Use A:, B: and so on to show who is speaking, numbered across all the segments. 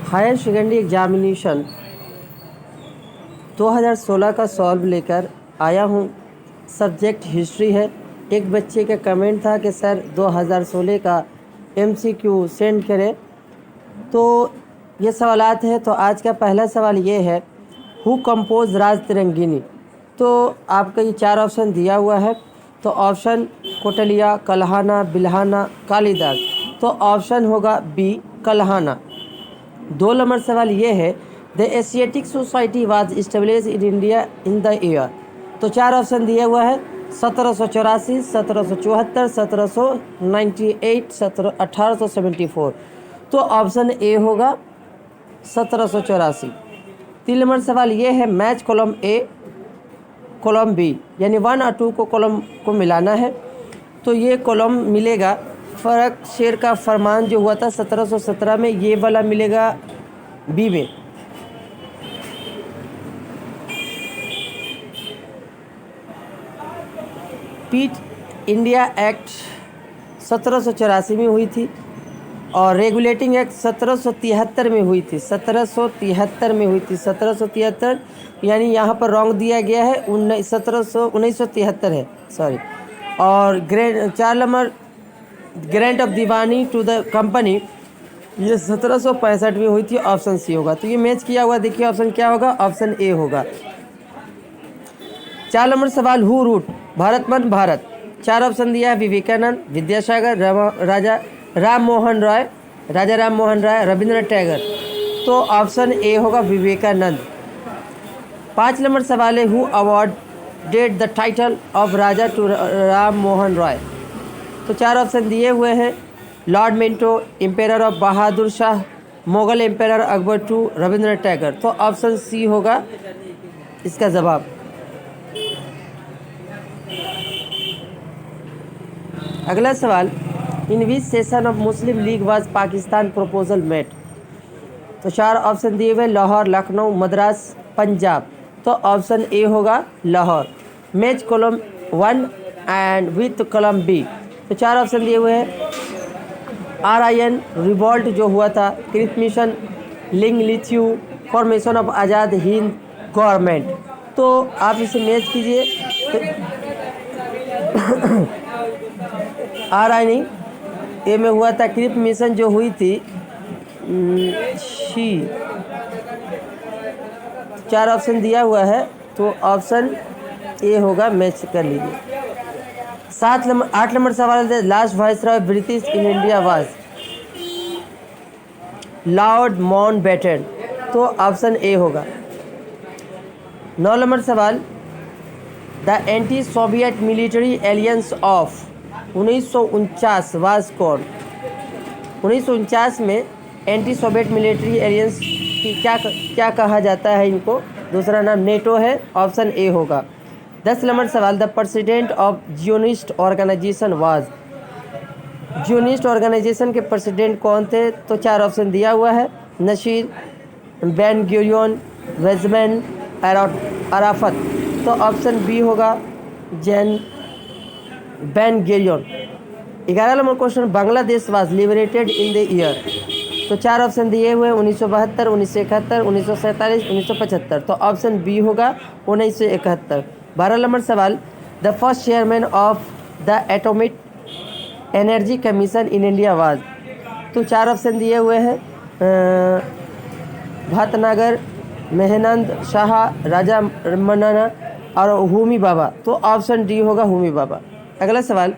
A: Higher secondary examination 2016 का solve लेकर आया हूँ। सब्जेक्ट हिस्ट्री है। एक बच्चे का कमेंट था कि सर 2016 का MCQ सेंड करें, तो ये सवालात हैं। तो आज का पहला सवाल ये है, हु कंपोज राज तिरंगिनी। तो आपका ये 4 ऑप्शन दिया हुआ है। तो ऑप्शन कोटलिया, कल्हाना, बिल्हाना, कालिदास। तो ऑप्शन होगा बी, कल्हाना। 2 नंबर सवाल ये है, the Asiatic society was establish in India in the year. तो 4 ऑप्शन दिया हुआ है, 1784, 1774, 1798, 1874। तो ऑप्शन ए होगा 1784। 3 नंबर सवाल ये है, match column A column B, यानी 1 और 2 को कॉलम को मिलाना है। तो ये कॉलम मिलेगा, फ़र्क शेर का फरमान जो हुआ था 1717 में, ये वाला मिलेगा बी में। पीट इंडिया एक्ट 1784 में हुई थी और रेगुलेटिंग एक्ट 1773 में हुई थी। 1773 में हुई थी। 1773 यानी यहाँ पर रॉन्ग दिया गया है, 1973 है, सॉरी। और 4 number grant of Diwani to the company, ये 1765 में हुई थी। ऑप्शन सी होगा। तो ये मैच किया हुआ, देखिए ऑप्शन क्या होगा, ऑप्शन ए होगा। 4 नंबर सवाल, हु रूट भारत मन भारत। 4 ऑप्शन दिया है, विवेकानंद, विद्यासागर, राजा राम मोहन राय, रविंद्रनाथ टैगोर। तो ऑप्शन ए होगा विवेकानंद। 5 नंबर सवाल है, who awarded the title of Raja to Ram Mohan Roy. तो 4 ऑप्शन दिए हुए हैं, Lord Minto, emperor of Bahadur Shah, Mughal emperor Akbar two, Rabindranath Tagore. तो ऑप्शन सी होगा इसका जवाब। अगला सवाल, in which session of Muslim League was Pakistan proposal met. तो 4 ऑप्शन दिए हुए, लाहौर, लखनऊ, मद्रास, पंजाब। तो ऑप्शन ए होगा Lahore. Match column 1 and with column B. तो 4 ऑप्शन दिए हुए हैं, RIN रिवॉल्ट जो हुआ था, Cripps mission, Linlithgow, formation of Azad Hind government. तो आप इसे मैच कीजिए। RIN ए में हुआ था, क्रिप मिशन जो हुई थी शी। 4 ऑप्शन दिया हुआ है, तो ऑप्शन ए होगा, मैच कर लीजिए। 8 नंबर सवाल है, last viceroy British in India was Lord Mountbatten. तो ऑप्शन ए होगा। 9 नंबर सवाल, the anti Soviet military aliens of 1949 was कौन। 1949 में एंटी सोवियत मिलिट्री एलियंस की क्या कहा जाता है इनको, दूसरा नाम नेटो है। ऑप्शन ए होगा। 10 नंबर सवाल, the president of Zionist organisation was. Zionist organisation के प्रेसिडेंट कौन थे। तो 4 ऑप्शन दिया हुआ है, नशीर, बेन गुरियन, वेजमैन, अराफत। तो ऑप्शन बी होगा, Ben Gurion. 11 number question, Bangladesh was liberated in the year. तो 4 ऑप्शन दिए हुए, 1972, 1971, 1947, 1975। तो ऑप्शन बी होगा 1971। 12 नंबर सवाल, the first chairman of the atomic energy commission in India was. तो 4 ऑप्शन दिए हुए हैं, भटनागर, मेहनंद शाह, राजा मन्नाना और होमी बाबा। तो ऑप्शन डी होगा, होमी बाबा। अगला सवाल,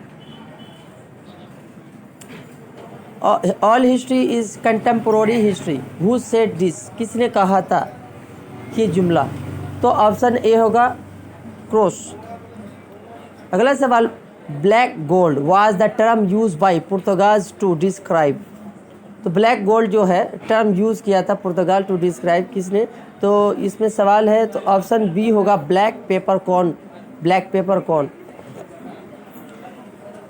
A: all history is contemporary history, who said this. किसने कहा था ये जुमला। तो ऑप्शन ए होगा, क्रोस। अगला सवाल, black gold was the term use by Portuguese to describe. तो ब्लैक गोल्ड जो है टर्म यूज़ किया था पुर्तगाल टू डिस्क्राइब किसने। तो इसमें सवाल है, तो ऑप्शन बी होगा, black pepper corn, black pepper corn.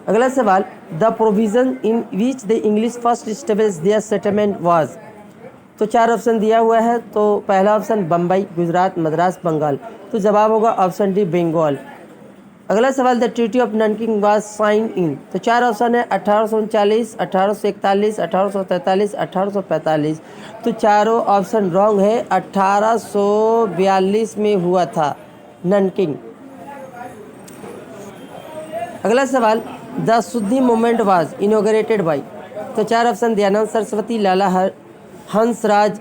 A: अगला सवाल, the provision in which the English first establish their settlement was. तो 4 ऑप्शन दिया हुआ है, तो पहला ऑप्शन बम्बई, गुजरात, मद्रास, बंगाल। तो जवाब होगा ऑप्शन डी, बंगाल। अगला सवाल, the treaty of Nanking was sign in. तो 4 ऑप्शन है 1839, 1841, 1843, 1845। तो चारों ऑप्शन रॉन्ग है। 1842 में हुआ था नैनकिंग। अगला सवाल, द शुद्धि मूवमेंट वाज इनोग्रेटेड बाई। तो 4 ऑप्शन, दयानंद सरस्वती, लाला हंसराज,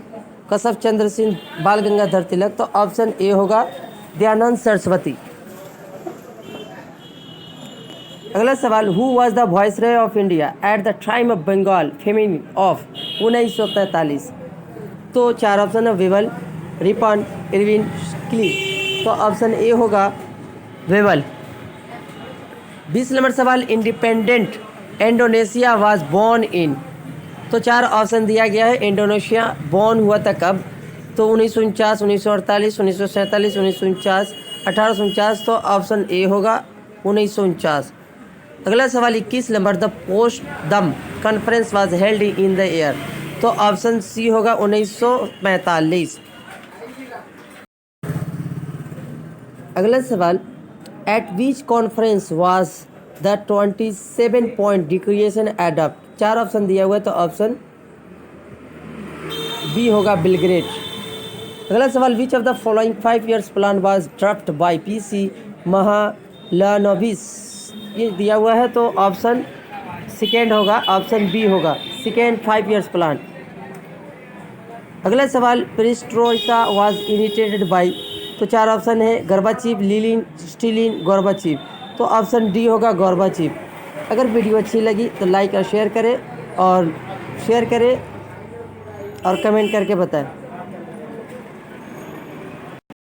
A: केशव चंद्र सिंह, बाल गंगाधर तिलक। तो ऑप्शन ए होगा दयानंद सरस्वती। अगला सवाल, who was the viceroy of India at the time of Bengal famine of 1943। तो 4 ऑप्शन है, वेवल, रिपन, इरविन, क्ली। तो ऑप्शन ए होगा वेवल। 20 नंबर सवाल, independent Indonesia was born in. तो 4 ऑप्शन दिया गया है। इंडोनेशिया बोर्न हुआ था कब? तो 1949, 1948, 1947, 1949, 1849। तो ऑप्शन ए होगा 1949। अगला सवाल 21 नंबर, द पोस्ट दम conference was held in the year. तो ऑप्शन सी होगा 1945। अगला सवाल, eight which conference was the 27 point declaration adopt. 4 option दिया हुआ है। तो ऑप्शन बी होगा बेलग्रेड। अगला सवाल, which of the following 5 years plan was draft by PC Mahalanobis. ये दिया हुआ है। तो ऑप्शन सेकेंड होगा, ऑप्शन बी होगा सेकेंड 5 ईयर्स प्लान। अगला सवाल, पेरिस्ट्रोइका वाज इनिशिएटेड बाय। तो 4 ऑप्शन है, गोर्बाचेव, लीनिन, स्टालिन, गोर्बाचेव। तो ऑप्शन डी होगा गोर्बाचेव। अगर वीडियो अच्छी लगी तो लाइक और शेयर करें और कमेंट करके बताएं।